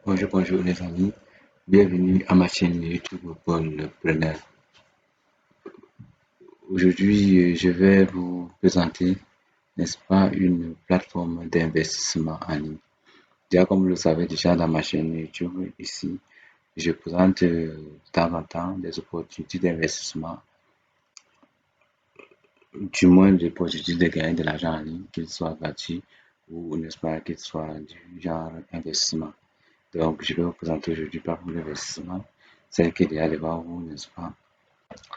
Bonjour les amis, bienvenue à ma chaîne YouTube Paul Preneur. Aujourd'hui, je vais vous présenter, n'est-ce pas, une plateforme d'investissement en ligne. Déjà, comme vous le savez déjà dans ma chaîne YouTube, ici, je présente de temps en temps des opportunités d'investissement, du moins des opportunités de gagner de l'argent en ligne, qu'il soit gratuit ou, n'est-ce pas, qu'il soit du genre investissement. Donc, je vais vous présenter aujourd'hui par l'investissement, celle qui est déjà devant vous, n'est-ce pas,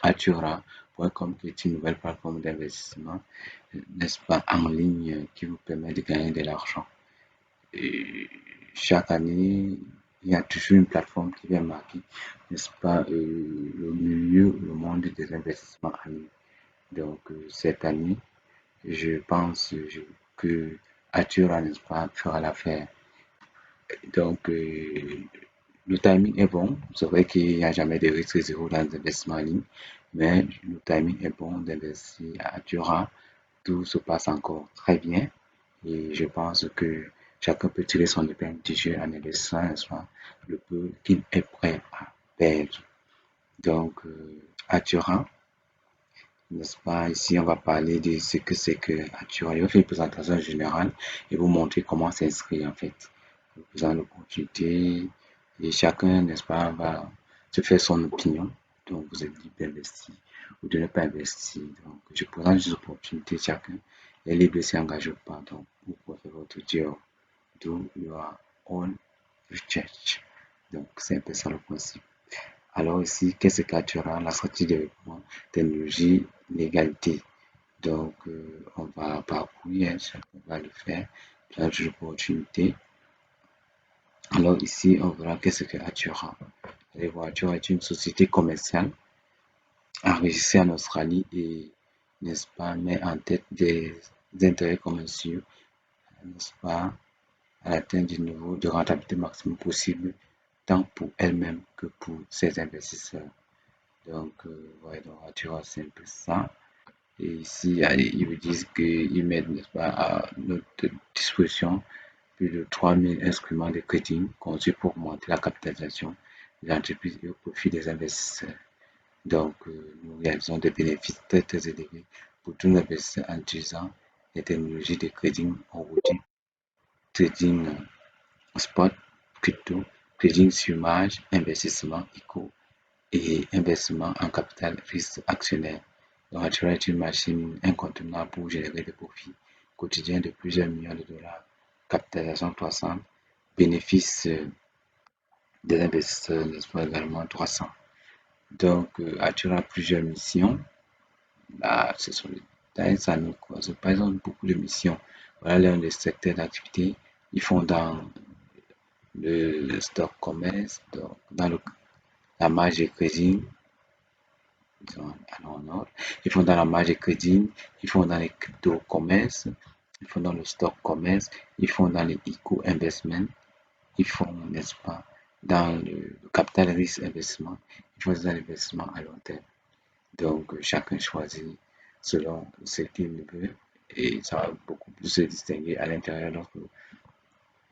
Atura.com, qui est une nouvelle plateforme d'investissement, n'est-ce pas, en ligne qui vous permet de gagner de l'argent. Et chaque année, il y a toujours une plateforme qui vient marquer, n'est-ce pas, le milieu, le monde des investissements en ligne. Donc, cette année, je pense que Atura, n'est-ce pas, fera l'affaire. Donc, le timing est bon. C'est vrai qu'il n'y a jamais de risque zéro dans les investissements en ligne, mais le timing est bon d'investir à Dura. Tout se passe encore très bien et je pense que chacun peut tirer son épingle du jeu en investissant, n'est-ce pas, le peu qu'il est prêt à perdre. Donc, à Dura, n'est-ce pas, ici on va parler de ce que c'est que Atura. Je vais faire une présentation générale et vous montrer comment s'inscrire en fait. Vous avez l'opportunité et chacun, n'est-ce pas, va se faire son opinion. Donc, vous êtes libre d'investir ou de ne pas investir. Donc, je présente des opportunités, chacun est libre de s'y engager ou pas. Donc, vous pouvez faire votre job, do your own research. Donc, c'est un peu ça le principe. Alors ici, qu'est-ce qu'Atura? La stratégie de développement, technologie, l'égalité. Donc, on va parcourir, chacun va le faire, plein d'opportunités. Alors ici, on verra qu'est-ce que Atura. Les voitures est une société commerciale enregistrée en Australie et, n'est-ce pas, met en tête des intérêts commerciaux, n'est-ce pas, à l'atteinte du niveau de rentabilité maximum possible, tant pour elle-même que pour ses investisseurs. Donc, ouais, donc Atura, c'est un peu ça. Et ici, ils vous disent qu'ils mettent, n'est-ce pas, à notre disposition plus de 3000 instruments de trading conçus pour augmenter la capitalisation de l'entreprise et au profit des investisseurs. Donc, nous réalisons des bénéfices très, très élevés pour tous les investisseurs en utilisant les technologies de trading en routine, trading spot, crypto, trading sur marge, investissement éco et investissement en capital risque actionnaire. Donc, Atura est une machine incontournable pour générer des profits quotidiens de plusieurs millions de dollars, capitalisation croissante, bénéfices des investisseurs, n'est-ce pas, également 300. Donc, Atura a plusieurs missions. Là, ce sont les détails, ça nous cause par exemple beaucoup de missions. Voilà l'un des secteurs d'activité. Ils font dans le stock commerce, dans la marge de crédit, ils font dans la marge de crédit, ils font dans les crypto-commerce, ils font dans le stock commerce, ils font dans les eco-investment, ils font, n'est-ce pas, dans le capital risque investissement, ils font des investissements à long terme. Donc, chacun choisit selon ce qu'il veut et ça va beaucoup plus se distinguer à l'intérieur. Donc,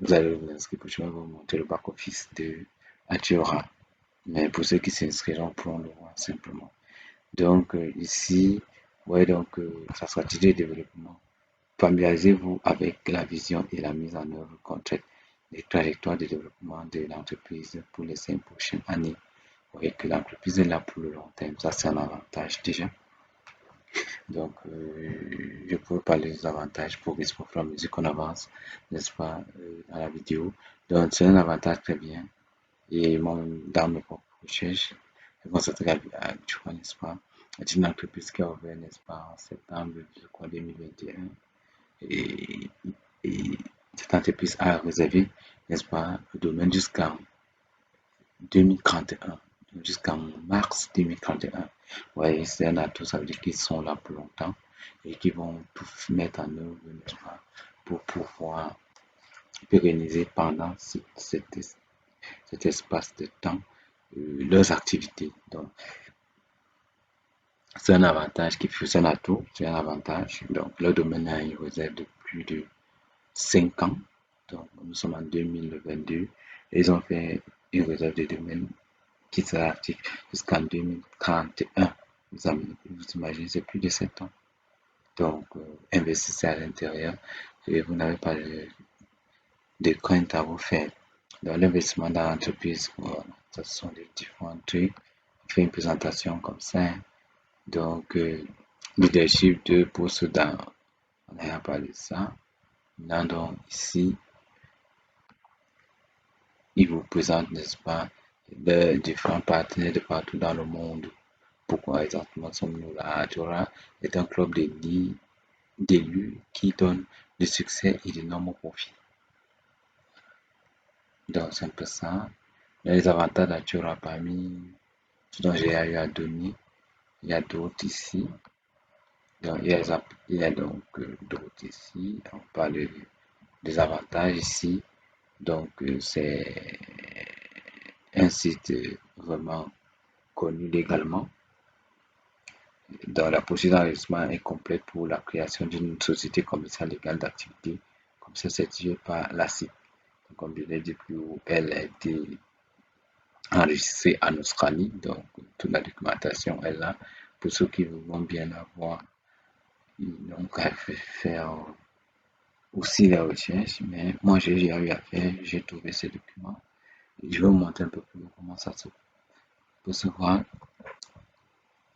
vous allez vous inscrire pour je vais vous montrer le back-office de Atura. Mais pour ceux qui s'inscriront, pourront le voir simplement. Donc, ici, ouais, donc, sa stratégie de développement. Familiarisez-vous avec la vision et la mise en œuvre concrète des trajectoires de développement de l'entreprise pour les 5 prochaines années. Vous voyez que l'entreprise est là pour le long terme. Ça, c'est un avantage déjà. Donc, je pourrais parler des avantages pour au fur et à mesure qu'on avance, n'est-ce pas, dans la vidéo. Donc, c'est un avantage très bien. Et moi, dans mes propres recherches, je constate tu vois, n'est-ce pas, c'est une entreprise qui a ouvert, n'est-ce pas, en septembre, je crois, 2021. Et, et cette entreprise a réservé, n'est-ce pas, le domaine jusqu'en 2031, jusqu'en mars 2031. Ouais, c'est un atout, ça veut dire qu'ils sont là pour longtemps et qu'ils vont tout mettre en œuvre, n'est-ce pas, pour pouvoir pérenniser pendant cet espace de temps leurs activités. Donc, c'est un avantage qui fait, c'est un atout, c'est un avantage. Donc, le domaine a une réserve de plus de 5 ans. Donc, nous sommes en 2022. Et ils ont fait une réserve de domaine qui sera active jusqu'en 2031. Vous imaginez, c'est plus de 7 ans. Donc, investissez à l'intérieur et vous n'avez pas de crainte à vous faire. Dans l'investissement dans l'entreprise, voilà, ce sont des différents trucs. On fait une présentation comme ça. Donc, leadership de postes dans, on a parlé de ça. Maintenant, donc, ici, il vous présente, n'est-ce pas, les différents partenaires de partout dans le monde. Pourquoi exactement sommes-nous là? Adora est un club d'élus qui donne du succès et d'énormes profits. Donc, c'est un peu ça. Les avantages d'Atura parmi ce dont j'ai eu à donner, il y a d'autres ici. Donc, il y a donc d'autres ici. On parle des avantages ici. Donc, c'est un site vraiment connu légalement. Dans la procédure d'enregistrement est complète pour la création d'une société commerciale légale d'activité, comme ça certifiée par la CIP. Comme je l'ai dit plus haut, elle a été enregistrée en Australie, donc toute la documentation est là. Pour ceux qui vont bien la voir, ils n'ont qu'à faire aussi la recherche, mais moi j'ai eu à faire, j'ai trouvé ces documents. Je vais vous montrer un peu plus comment ça se peut se voir.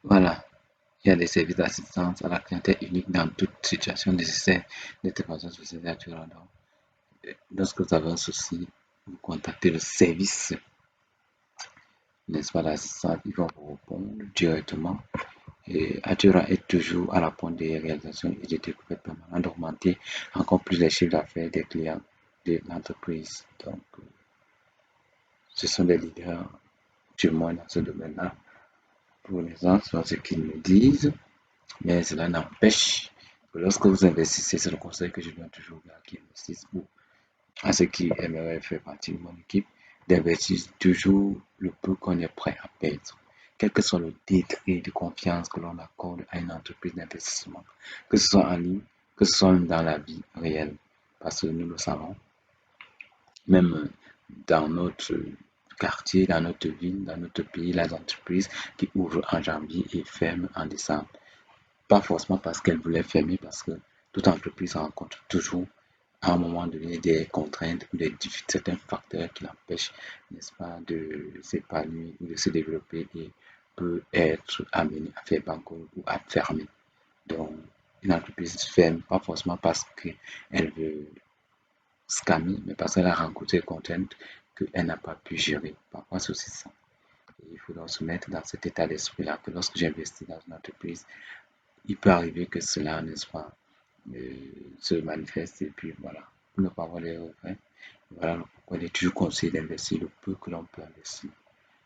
Voilà. Il y a des services d'assistance à la clientèle unique dans toute situation nécessaire d'intervention sociale naturelle. Lorsque vous avez un souci, vous contactez le service, n'est-ce pas, d'assistance, ils vont vous répondre directement. Et Atura est toujours à la pointe des réalisations et des découvertes permanentes d'augmenter encore plus les chiffres d'affaires des clients de l'entreprise. Donc, ce sont des leaders du monde dans ce domaine-là. Pour l'instant, c'est ce qu'ils me disent. Mais cela n'empêche que lorsque vous investissez, c'est le conseil que je donne toujours aux gars qui investissent ou à ceux qui aimeraient faire partie de mon équipe, d'investir toujours le peu qu'on est prêt à perdre. Quel que soit le degré de confiance que l'on accorde à une entreprise d'investissement, que ce soit en ligne, que ce soit même dans la vie réelle, parce que nous le savons, même dans notre quartier, dans notre ville, dans notre pays, les entreprises qui ouvrent en janvier et ferment en décembre. Pas forcément parce qu'elle voulait fermer, parce que toute entreprise rencontre toujours à un moment donné des contraintes ou certains facteurs qui l'empêchent, n'est-ce pas, de s'épanouir ou de se développer et peut être amené à faire banqueroute ou à fermer. Donc, une entreprise ferme, pas forcément parce qu'elle veut scammer, mais parce qu'elle a rencontré des contraintes qu'elle n'a pas pu gérer. Parfois, c'est aussi ça. Et il faut donc se mettre dans cet état d'esprit-là que lorsque j'investis dans une entreprise, il peut arriver que cela, n'est-ce pas, se manifeste et puis voilà, pour ne pas avoir les regrets. Voilà pourquoi il est toujours conseillé d'investir le peu que l'on peut investir.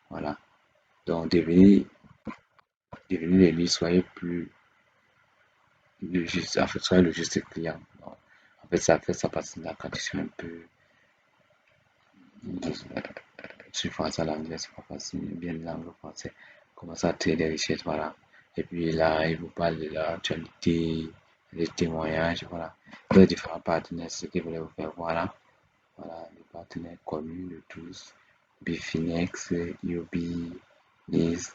Voilà. Donc, devenez les livres, soyez plus le juste, en fait, soyez le juste client. Donc, en fait, ça fait ça parce que là, quand tu suis un peu sur français à l'anglais, c'est pas facile, bien l'anglais français. Comment ça créer des richesses, voilà. Et puis là, il vous parle de l'actualité, des témoignages, voilà. De différents partenaires, c'est ce qu'ils voulaient vous faire, voilà. Voilà, les partenaires connus de tous. Bifinex, Yobi, Nice,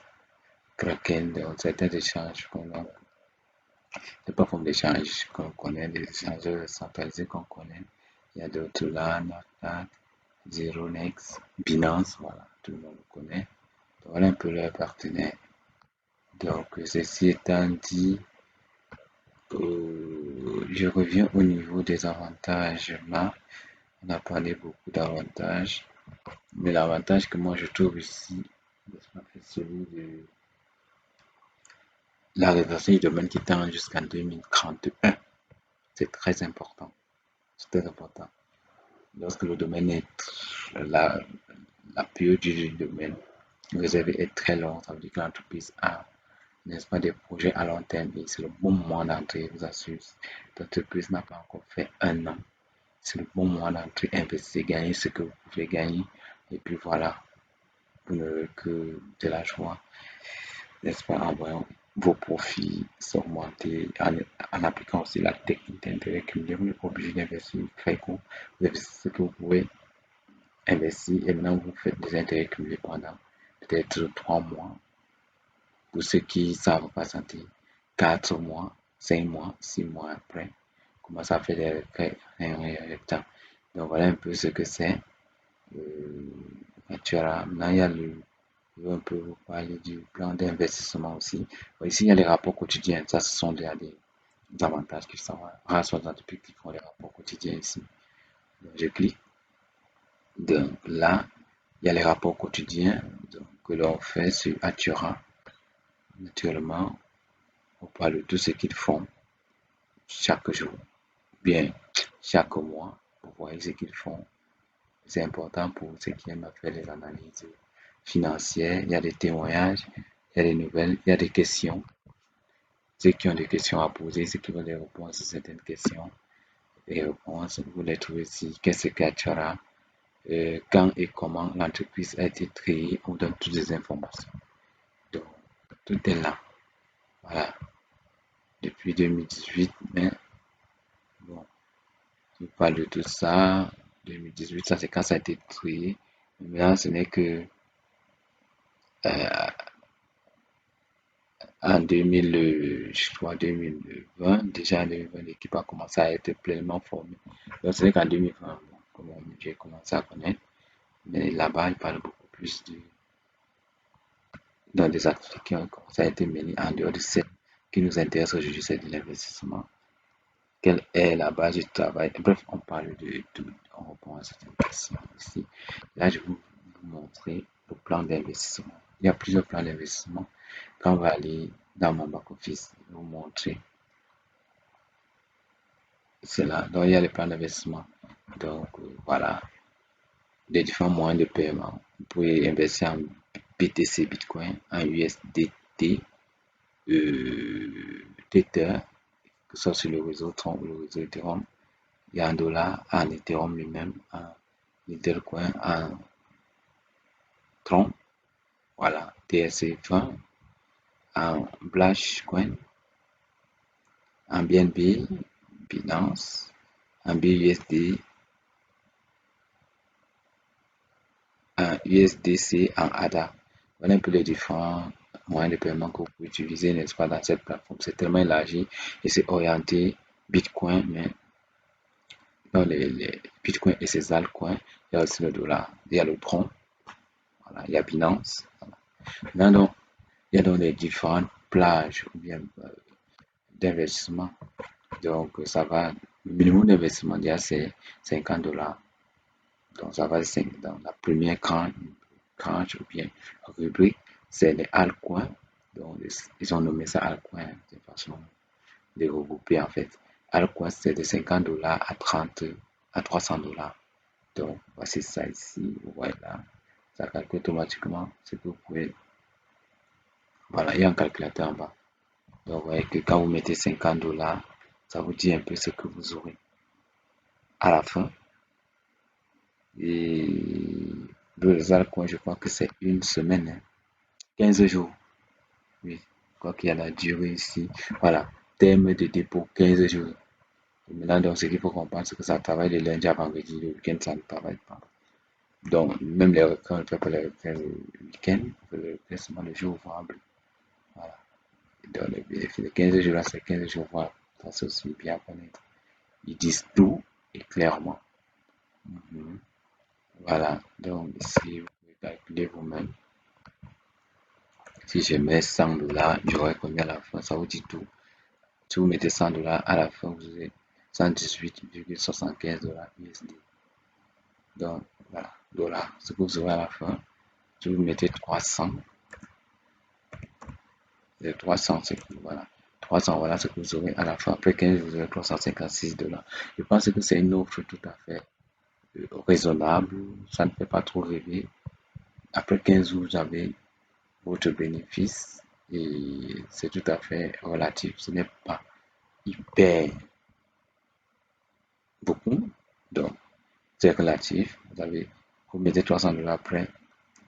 Kraken, donc certains échanges qu'on a. C'est pas comme d'échanges qu'on connaît, des échanges centralisés qu'on connaît. Il y a d'autres là, Nasdaq, Zeronex, Binance, voilà, tout le monde le connaît. Donc, voilà un peu leurs partenaires. Donc, ceci étant dit, je reviens au niveau des avantages là. On a parlé beaucoup d'avantages, mais l'avantage que moi je trouve ici, c'est celui de la réalisation du domaine qui tend jusqu'en 2031. C'est très important. C'est très important. Lorsque le domaine est la, la période du domaine réservé est très long, ça veut dire que l'entreprise a, n'est-ce pas, des projets à long terme et c'est le bon moment d'entrer, je vous assure. L'entreprise n'a pas encore fait un an. C'est le bon moment d'entrer, investir, gagner ce que vous pouvez gagner. Et puis voilà, vous n'aurez que de la joie, n'est-ce pas, en voyant vos profits s'augmenter, en appliquant aussi la technique d'intérêt cumulé. Vous n'êtes pas obligé d'investir très court. Vous investissez ce que vous pouvez investi et maintenant vous faites des intérêts cumulés pendant peut-être 3 mois. Pour ceux qui savent patienter, 4 mois, 5 mois, 6 mois après, commence à faire des résultats. Donc voilà un peu ce que c'est. Maintenant, il y a je vais un peu vous parler du plan d'investissement aussi. Ici, il y a les rapports quotidiens. Ça, ce sont déjà des avantages qui sont rares sont les entreprises qui font les rapports quotidiens ici. Donc, je clique. Donc là, il y a les rapports quotidiens que l'on fait sur Atura. Naturellement, on parle de tout ce qu'ils font chaque jour, bien chaque mois. Vous voyez ce qu'ils font. C'est important pour ceux qui aiment faire des analyses financières. Il y a des témoignages, il y a des nouvelles, il y a des questions. Ceux qui ont des questions à poser, ceux qui veulent des réponses à certaines questions, les réponses, vous les trouvez ici. Qu'est-ce qu'Atura? Quand et comment l'entreprise a été créée, on donne toutes les informations. Donc, tout est là. Voilà. Depuis 2018, mais bon, je parle de tout ça. 2018, ça c'est quand ça a été créé. Mais là, ce n'est que euh, en 2000, je crois 2020, déjà en 2020, l'équipe a commencé à être pleinement formée. Donc, ce n'est qu'en 2020, bon, j'ai commencé à connaître. Mais là-bas, il parle beaucoup plus dans des activités qui ont commencé à être menées en dehors de celles qui nous intéressent aujourd'hui, c'est de l'investissement. Quelle est la base du travail? Bref, on parle de tout. On répond à certaines questions ici. Là, je vais vous montrer le plan d'investissement. Il y a plusieurs plans d'investissement. Quand on va aller dans mon back-office, je vais vous montrer cela. Donc, il y a les plans d'investissement. Donc, voilà, des différents moyens de paiement. Vous pouvez investir en BTC, Bitcoin, en USDT, Tether, que ce soit sur le réseau Tron ou le réseau Ethereum. Il y a un dollar en Ethereum lui-même, en Ethercoin, en Tron, voilà, TRC20, en Blashcoin, en BNB, Binance, en BUSD, en USDC, en ADA. Voilà un peu les différents moyens de paiement que vous pouvez utiliser, n'est-ce pas, dans cette plateforme. C'est tellement élargi et c'est orienté Bitcoin, mais dans les Bitcoin et ses altcoins, il y a aussi le dollar, il y a le Tron, voilà, il y a Binance. Voilà. Là, donc, il y a donc les différentes plages ou bien d'investissement. Donc, ça va, le minimum d'investissement, déjà, c'est 50 dollars. Donc, ça va dans la première tranche ou bien rubrique, c'est les altcoins. Donc, ils ont nommé ça altcoin de façon de regrouper en fait. Altcoin, c'est de 50 dollars à 30, à 300 dollars. Donc, voici ça ici. Vous voyez là, ça calcule automatiquement ce que vous pouvez. Voilà, il y a un calculateur en bas. Donc, vous voyez que quand vous mettez 50 dollars, ça vous dit un peu ce que vous aurez à la fin. Et le résultat, je crois que c'est une semaine, hein, 15 jours. Oui, quoi qu'il y a la durée ici. Voilà, terme de dépôt, 15 jours. Et maintenant, donc, ce qu'il faut comprendre, c'est que ça travaille le lundi à vendredi, le week-end, ça ne travaille pas. Donc, même les requins, on ne fait pas les requins le week-end, le requin seulement le jour ouvrable. Voilà. Donc, les 15 jours là, c'est 15 jours ouvrables. Ça, c'est aussi bien à connaître. Ils disent tout et clairement. Mhm. Voilà, donc ici, vous pouvez calculer vous-même. Si je mets 100 dollars, j'aurai combien à la fin? Ça vous dit tout. Si vous mettez 100 dollars, à la fin, vous aurez 118,75 dollars USD. Donc, voilà, dollars. Ce que vous aurez à la fin, si vous mettez 300, c'est 300, c'est voilà. 300, voilà ce que vous aurez à la fin. Après 15, vous aurez 356 dollars. Je pense que c'est une offre tout à fait raisonnable. Ça ne fait pas trop rêver. Après 15 jours, vous avez votre bénéfice et c'est tout à fait relatif. Ce n'est pas hyper beaucoup. Donc, c'est relatif. Vous mettez 300 dollars après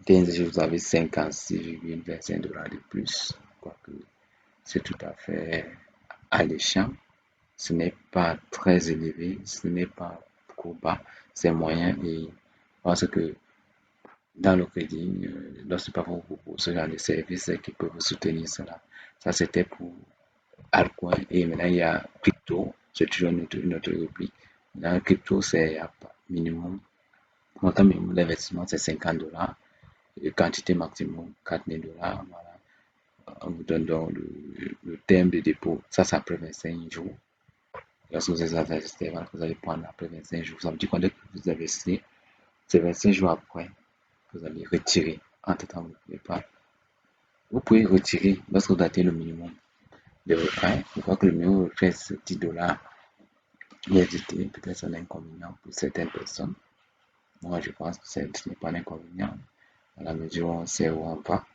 15 jours, vous avez 56,25 dollars de plus. Quoique, c'est tout à fait alléchant. Ce n'est pas très élevé, ce n'est pas trop bas, c'est moyen et Parce que dans le crédit, lorsque pas vous propose ce genre de services qui peuvent vous soutenir cela. Ça, c'était pour Altcoin. Et maintenant, il y a crypto. C'est toujours une autre rubrique. Maintenant, crypto, c'est minimum. Montant minimum d'investissement, c'est $50. Et quantité maximum, $4000. Voilà. On vous donne donc le terme de dépôt. Ça après 25 jours. Lorsque vous êtes investi, voilà, vous allez prendre après 25 jours. Ça veut dire que vous investissez, c'est 25 jours après, vous allez retirer. Entre temps, vous pouvez retirer lorsque vous atteignez le minimum de retrait. Une fois que le minimum de retrait, c'est $10 USDT, peut-être c'est un inconvénient pour certaines personnes. Moi, je pense que ce n'est pas un inconvénient à la mesure où on sait où on va.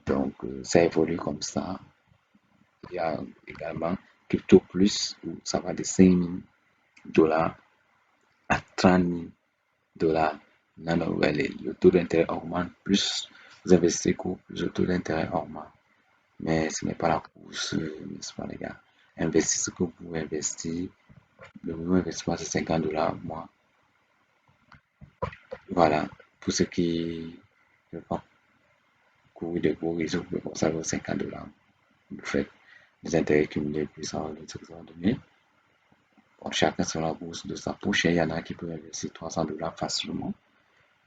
Donc, ça évolue comme ça. Il y a également Crypto Plus où ça va de $5000 à $30 000. Là, le taux d'intérêt augmente, plus vous investissez court, plus le taux d'intérêt augmente. Mais ce n'est pas la course, n'est-ce pas, les gars? Investissez ce que vous pouvez investir. Le minimum investissement, c'est $50 mois. Voilà. Pour ceux qui ne veulent pas courir de gros risques, vous pouvez conserver vos $50. Vous faites des intérêts cumulés, puis ça va vous donner. Bon, chacun sur la bourse de sa poche. Il y en a qui peuvent investir $300 facilement,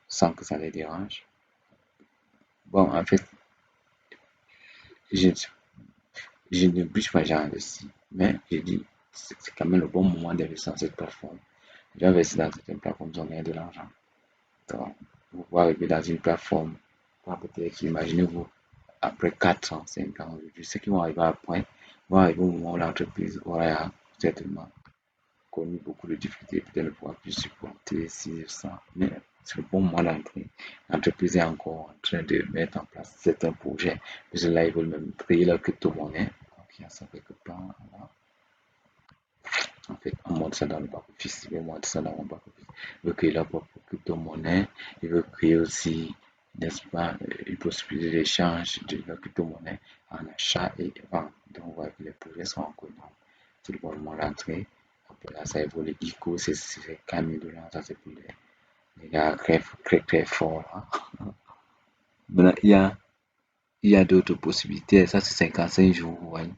sans que ça les dérange. Bon, en fait, je, je ne bouge pas, j'ai investi. Mais j'ai dit, c'est quand même le bon moment d'investir dans cette plateforme. J'ai investi dans cette plateforme, j'en ai de l'argent. Donc, vous pouvez arriver dans une plateforme, peut-être, imaginez-vous, après 4 ans, 5 ans, je sais qu'ils vont arriver après, vont arriver au moment où l'entreprise aura certainement connu beaucoup de difficultés, peut-être ne pourra plus supporter si ça. Mais c'est le bon moment d'entrer. L'entreprise est encore en train de mettre en place certains projets. Parce que là, ils veulent même créer leur crypto-monnaie. Donc, il y a ça quelque part. Là. En fait, on monte ça dans le back-office. Il veut monter ça dans mon back-office. Il veut créer leur propre crypto-monnaie. Il veut créer aussi, n'est-ce pas, une possibilité d'échange de leur crypto-monnaie en achat et vente. Donc, on voit que les projets sont en commun. C'est le bon moment d'entrer. Après là, ça évolue. ICO, c'est $4000. Ça, c'est pour les gars très, très, très forts. Là. Maintenant, il y a d'autres possibilités. Ça, c'est 55 jours. Vous voyez.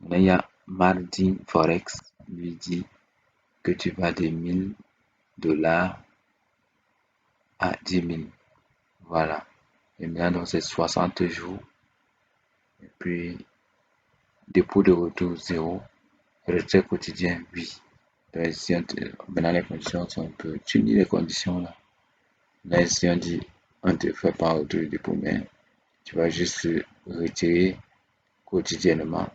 Maintenant, il y a Mardi Forex. Lui dit que tu vas de $1000 à 10 000. Voilà. Et maintenant, donc, c'est 60 jours. Et puis, dépôt de retour 0. Retrait quotidien, oui. Donc, maintenant, les conditions sont un peu. Tu lis les conditions là. Là, si on dit, on ne te fait pas retour de dépôt, mais tu vas juste retirer quotidiennement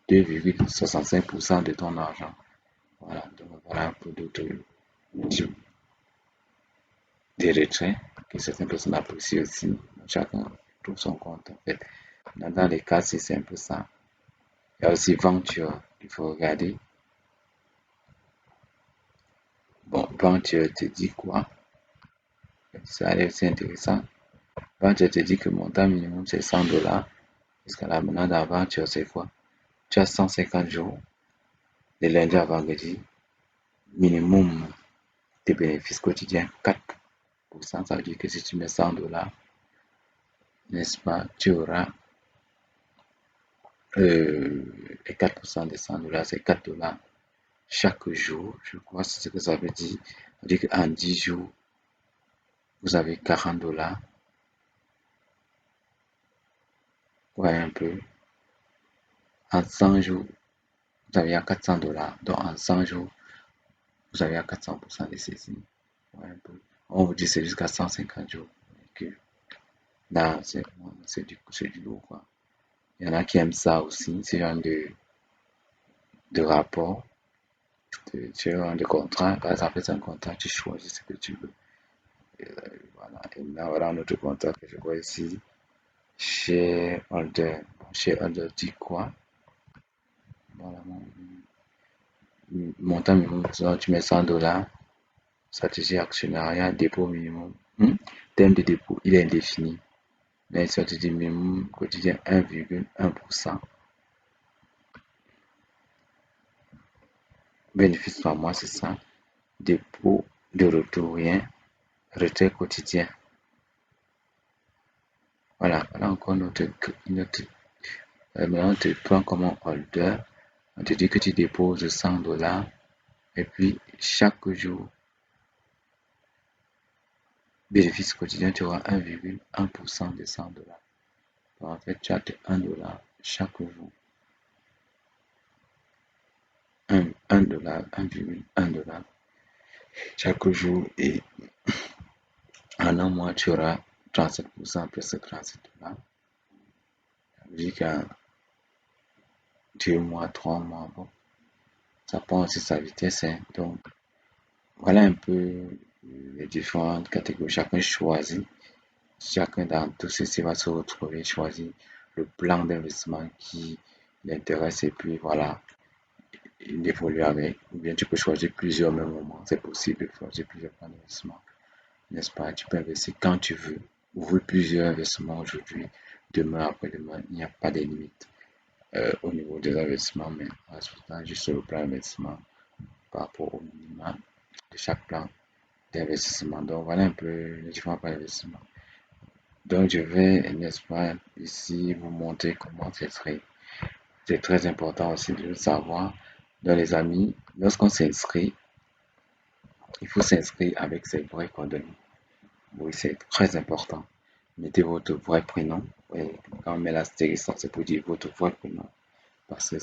2,65% de ton argent. Voilà. Donc, voilà un peu d'autres types de retraits que certaines personnes apprécient aussi. Chacun trouve son compte en fait. Dans les cas, c'est un peu ça. Il y a aussi Venture qu'il faut regarder. Bon, Venture te dit quoi? Ça a l'air aussi intéressant. Venture te dit que mon montant minimum c'est $100. Parce que là, maintenant, dans Venture, c'est quoi? Tu as 150 jours, de lundi à vendredi, minimum tes bénéfices quotidiens, 4%. Ça veut dire que si tu mets $100, n'est-ce pas, tu auras les 4% de $100, c'est $4 chaque jour. Je crois c'est ce que ça veut dire. Ça veut dire qu'en 10 jours, vous avez $40. Ouais, un peu. En 100 jours, vous avez à $400. Donc en 100 jours, vous avez à 400% de saisie. Ouais, un peu. On vous dit c'est jusqu'à 150 jours. Que là, c'est du lourd, quoi. Il y en a qui aiment ça aussi, ce genre de rapport, ce genre de contrat. Par exemple, c'est un contrat, tu choisis ce que tu veux. Et, voilà. Et là, voilà un autre contrat que je vois ici. Shareholder. Shareholder dit quoi? Voilà, montant minimum, tu mets $100. Stratégie actionnariat, dépôt minimum. Thème de dépôt, il est indéfini. Mais stratégie minimum quotidien 1,1%. Bénéfice par mois, c'est ça. Dépôt de retour, rien. retrait quotidien. Voilà, voilà encore maintenant on te prend comme un holder. On te dit que tu déposes 100 $ et puis chaque jour, bénéfice quotidien, tu auras 1,1% de 100 $. En fait, tu as 1 $ chaque jour. 1 $, 1,1 $ chaque jour et en un mois, tu auras 37% plus ce 37 $. Ça veut dire qu'en 2 mois, 3 mois, bon, ça prend aussi sa vitesse, hein. Donc, voilà un peu les différentes catégories. Chacun dans tout ceci va se retrouver, choisir le plan d'investissement qui l'intéresse et puis voilà, il évolue avec. Ou bien tu peux choisir plusieurs au même moment. C'est possible de choisir plusieurs plans d'investissement, n'est-ce pas? Tu peux investir quand tu veux. Ouvrir plusieurs investissements aujourd'hui, demain, après-demain, il n'y a pas de limite au niveau des investissements, mais en respectant juste le plan d'investissement par rapport au minimum de chaque plan d'investissement. Donc voilà un peu les différents plans d'investissement. Donc je vais, n'est-ce pas, ici vous montrer comment s'inscrire. C'est très important aussi de le savoir. Dans les amis, lorsqu'on s'inscrit, il faut s'inscrire avec ses vraies coordonnées. Oui, c'est très important. Mettez votre vrai prénom. Et quand on met l'astérisque, c'est pour dire votre vrai prénom. Parce que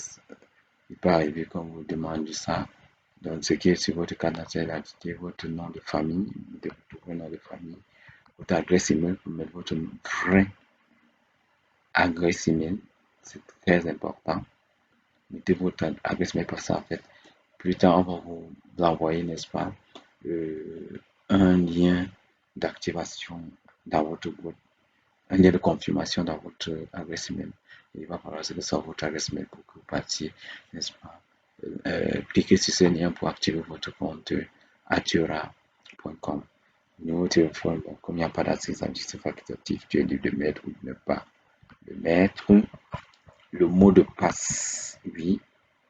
il peut arriver qu'on vous demande ça. Donc, ce qui est sur votre carte d'identité, votre nom de famille, votre nom de famille, votre adresse email pour mettre votre vrai adresse email. C'est très important. Mettez votre adresse mail parce qu'en fait, plus tard, on va vous envoyer, n'est-ce pas, un lien d'activation dans votre boîte, un lien de confirmation dans votre adresse email. Il va falloir que ce soit votre adresse mail pour que vous partiez, n'est-ce pas, cliquez sur ce lien pour activer votre compte atura.com. Numéro de téléphone, bon, comme il n'y a pas d'accès facultatif, tu es libre de mettre ou de ne pas le mettre. Le mot de passe, oui,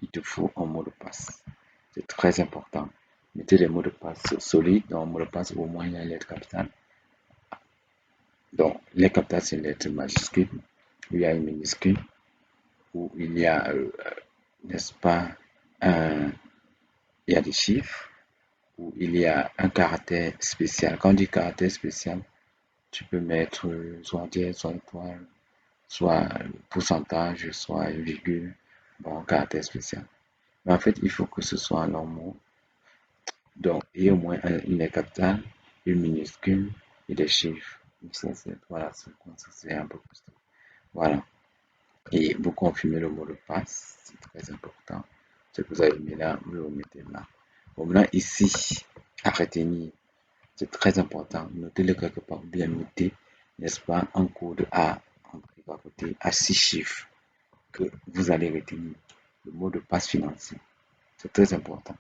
il te faut un mot de passe. C'est très important. Mettez les mots de passe solides. Dans le mot de passe, au moins il y a une lettre capitale. Donc, les capitales, c'est une lettre majuscule, où il y a une minuscule, où il y a, n'est-ce pas, il y a des chiffres, où il y a un caractère spécial. Quand on dit caractère spécial, tu peux mettre soit dièse, soit étoile, soit pourcentage, soit virgule, bon, caractère spécial. Mais en fait, il faut que ce soit un long mot. Donc, il y a au moins une lettre capitale, une minuscule et des chiffres. Voilà, c'est un peu plus. Voilà. Et vous confirmez le mot de passe, c'est très important. Ce que vous avez mis là, vous le mettez là. Bon, maintenant, ici, à retenir, c'est très important. Notez-le quelque part, bien noté, n'est-ce pas, un code à côté, à 6 chiffres que vous allez retenir. Le mot de passe financier, c'est très important.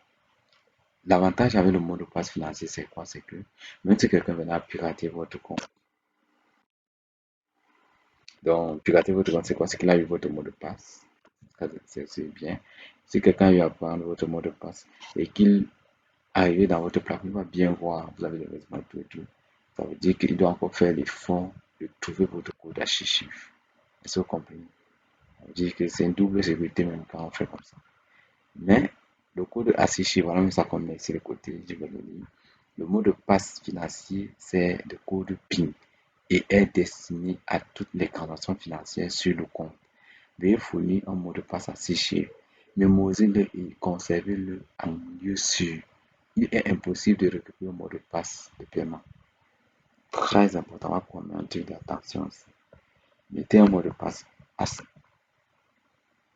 L'avantage avec le mot de passe financier, c'est quoi? C'est que même si quelqu'un venait à pirater votre compte, donc pirater votre compte, c'est quoi? C'est qu'il a eu votre mot de passe. C'est bien. Si quelqu'un a eu à prendre votre mot de passe et qu'il arrive dans votre plateforme, il va bien voir, vous avez le vêtement tout et tout. Ça veut dire qu'il doit encore faire l'effort de trouver votre code à 6 chiffres. Est-ce que vous comprenez? Ça veut dire que c'est une double sécurité même quand on fait comme ça. Mais le code associé, voilà, mais ça comme sur le côté, je vais le lire. Le mot de passe financier, c'est le code PIN et est destiné à toutes les transactions financières sur le compte. Veuillez fournir un mot de passe associé. Mémorisez-le et conservez-le en lieu sûr. Il est impossible de récupérer un mot de passe de paiement. Très important, on va prendre un truc d'attention ici. Mettez un mot de passe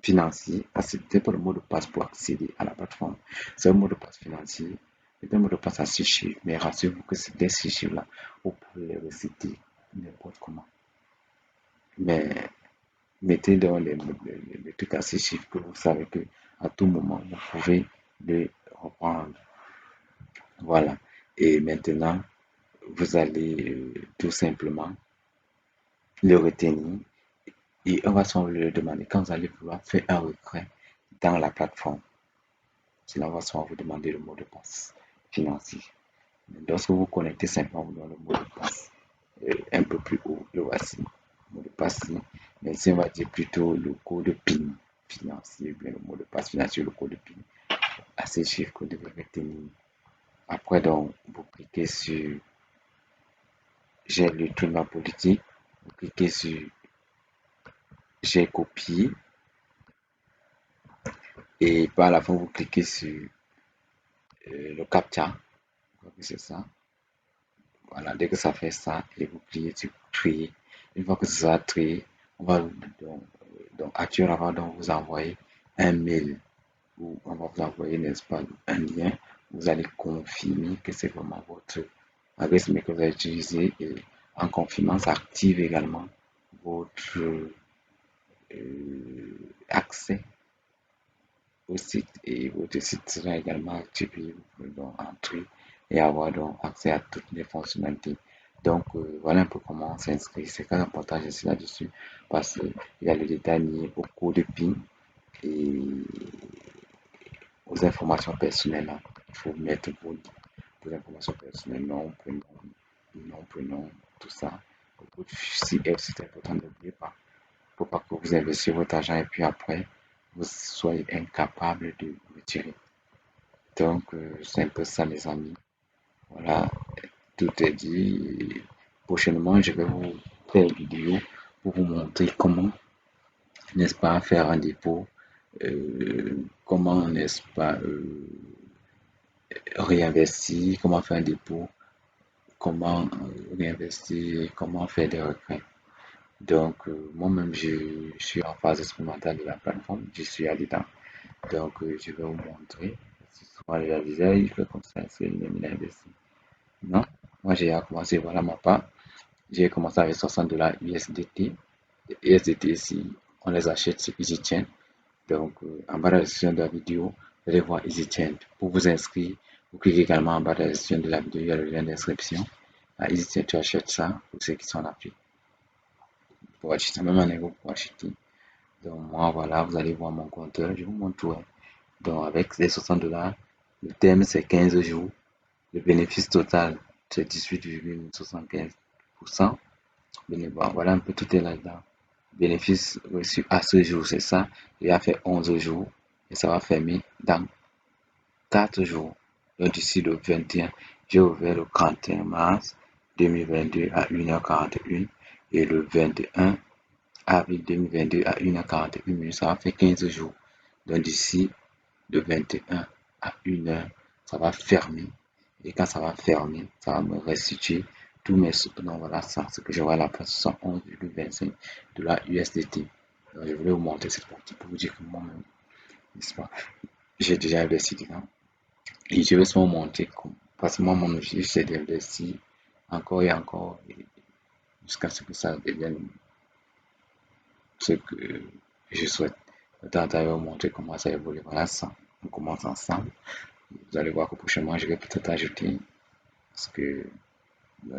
financier, ce n'est pas le mot de passe pour accéder à la plateforme. C'est un mot de passe financier, c'est un mot de passe à 6 chiffres, mais rassurez-vous que ces 6 chiffres-là, vous pouvez les reciter n'importe comment. Mais mettez dans les trucs à 6 chiffres que vous savez que à tout moment, vous pouvez les reprendre. Voilà. Et maintenant, vous allez tout simplement le retenir et on va sans le demander quand vous allez vouloir faire un retrait dans la plateforme. Cela va souvent vous demander le mot de passe financier. Lorsque vous connectez simplement, vous donnez le mot de passe un peu plus haut, le voici. Le mot de passe, mais si on va dire plutôt le code PIN financier, bien le mot de passe financier, le code PIN, à ces chiffres que vous devez retenir. Après, donc, vous cliquez sur j'ai lu toute ma politique, vous cliquez sur j'ai copié et par la fin, vous cliquez sur le CAPTCHA, c'est ça. Voilà, dès que ça fait ça, et vous cliquez sur trier. Une fois que ça sera trié, on va donc Arthur va donc vous envoyer un mail où on va vous envoyer, n'est-ce pas, un lien. Vous allez confirmer que c'est vraiment votre adresse mail que vous avez utilisé et en confirmant, ça active également votre accès au site et votre site sera également activé. Vous pouvez donc entrer et avoir donc accès à toutes les fonctionnalités. Donc voilà un peu comment on s'inscrit. C'est très important j'insiste là-dessus parce qu'il y a le détail lié au code PIN et aux informations personnelles. Hein. Il faut mettre vos informations personnelles, nom, prénom, tout ça. C'est important, n'oubliez pas. Il ne faut pas que vous investissiez votre argent et puis après, vous soyez incapable de retirer. Donc, c'est un peu ça, les amis. Voilà, tout est dit. Prochainement, je vais vous faire une vidéo pour vous montrer comment, n'est-ce pas, faire un dépôt, comment, n'est-ce pas, réinvestir, comment faire un dépôt, comment réinvestir, comment faire des retraits. Donc, moi-même, je suis en phase expérimentale de la plateforme, je suis à dedans. Donc, je vais vous montrer. Si souvent, je la disais, il fait comme ça, c'est une investi. Non, moi, j'ai commencé, voilà ma part. J'ai commencé avec 60 dollars USDT. USDT, ici, on les achète sur EasyChain. Donc, en bas de la description de la vidéo, vous allez voir EasyChain. Pour vous inscrire, vous cliquez également en bas de la description de la vidéo, il y a le lien d'inscription. À EasyChain, tu achètes ça pour ceux qui sont en Afrique. Pour acheter, même en euros pour acheter. Donc, moi, voilà, vous allez voir mon compteur, je vous montre tout. Hein. Donc, avec les 60 dollars, le terme, c'est 15 jours. Le bénéfice total, c'est 18,75%. Voilà un peu tout est là-dedans. Bénéfice reçu à ce jour, c'est ça. Il a fait 11 jours et ça va fermer dans 4 jours. Donc d'ici le 21, j'ai ouvert le 31 mars 2022 à 1h41 et le 21 avril 2022 à 1h41. Ça va faire 15 jours. Donc d'ici le 21 à 1h, ça va fermer. Et quand ça va fermer, ça va me restituer tous mes sous. Donc voilà ça, ce que je vois là, 71,25 de la USDT. Donc, je voulais vous montrer cette partie pour vous dire que moi-même, n'est-ce pas, j'ai déjà investi dedans. Et je vais seulement montrer parce que moi, mon objectif, c'est d'investir encore et encore jusqu'à ce que ça devienne ce que je souhaite. Tant à vous montrer comment ça évolue. Voilà ça. On commence ensemble. Vous allez voir que prochainement, je vais peut-être ajouter parce que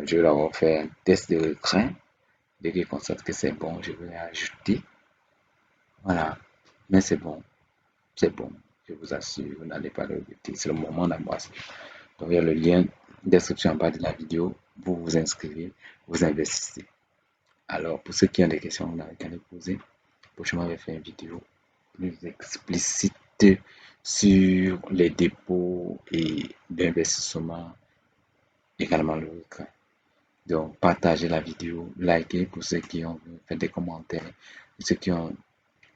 je vais leur faire un test de retrait. Dès qu'ils constatent que c'est bon, je vais ajouter. Voilà. Mais c'est bon. C'est bon. Je vous assure, vous n'allez pas le regretter. C'est le moment d'embrasser. Donc, il y a le lien description en bas de la vidéo. Vous vous inscrivez, vous investissez. Alors, pour ceux qui ont des questions, vous n'avez qu'à les poser. Prochainement, je vais faire une vidéo plus explicite sur les dépôts et l'investissement, également le retrait. Donc, partagez la vidéo, likez pour ceux qui ont fait des commentaires, pour ceux qui ont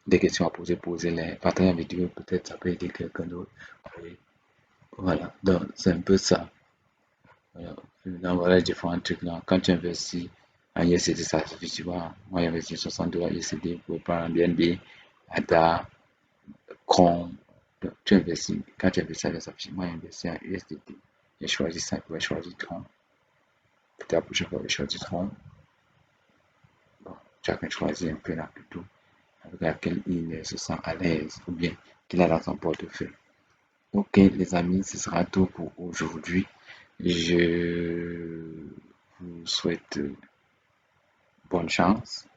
des questions à poser, posez-les. Partagez la vidéo, peut-être ça peut aider quelqu'un d'autre. Oui. Voilà, donc c'est un peu ça. Voilà les différents trucs là. Quand tu investis en USD, ça suffit, tu vois. Moi, j'ai investi 60 dollars USD pour prendre BNB, ADA, Chrome. Donc, tu investis. Quand tu investis, ça suffit. Moi, j'ai investi en USDT. J'ai choisi ça, je vais choisir Tron. Peut-être la prochaine fois, je vais choisir Tron. Bon, chacun choisit un peu là plutôt avec laquelle il se sent à l'aise ou bien qu'il a dans son portefeuille. Ok, les amis, ce sera tout pour aujourd'hui. Je vous souhaite bonne chance.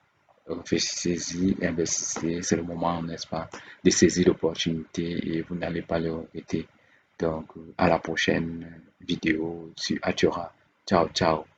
Réfléchissez-y, investissez. C'est le moment, n'est-ce pas, de saisir l'opportunité et vous n'allez pas le regretter. Donc, à la prochaine. vidéo sur Atura. Ciao, ciao.